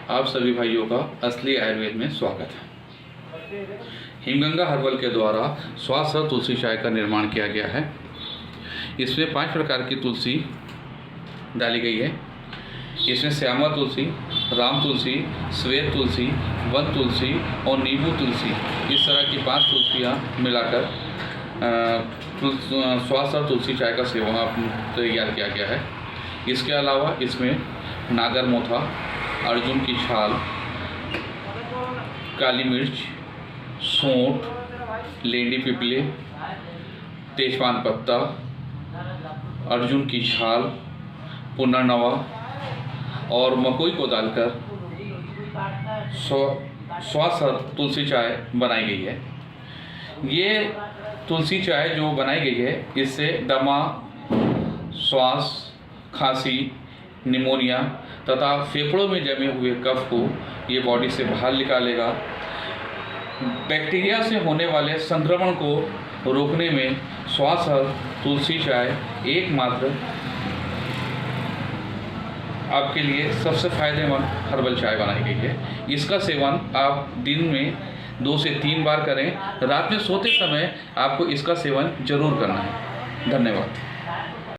आप सभी भाइयों का असली आयुर्वेद में स्वागत है। हिमगंगा हर्बल के द्वारा स्वास्थ्य तुलसी चाय का निर्माण किया गया है। इसमें 5 प्रकार की तुलसी डाली गई है। इसमें श्यामा तुलसी, राम तुलसी, श्वेत तुलसी, वन तुलसी और नींबू तुलसी, इस तरह की 5 तुलसियाँ मिलाकर स्वास्थ्य तुलसी चाय का सेवन तैयार किया गया है। इसके अलावा इसमें नागर मोथा, अर्जुन की छाल, काली मिर्च, सौंठ, लेंडी पिपले, तेजपान पत्ता, अर्जुन की छाल, पुनर्नवा और मकोई को डालकर स्वास्थ्य तुलसी चाय बनाई गई है। ये तुलसी चाय जो बनाई गई है, इससे दमा, श्वास, खांसी, निमोनिया तथा फेफड़ों में जमे हुए कफ को ये बॉडी से बाहर निकालेगा। बैक्टीरिया से होने वाले संक्रमण को रोकने में स्वास्थ्य तुलसी चाय एकमात्र आपके लिए सबसे फायदेमंद हर्बल चाय बनाई गई है। इसका सेवन आप दिन में 2 से 3 बार करें। रात में सोते समय आपको इसका सेवन जरूर करना है। धन्यवाद।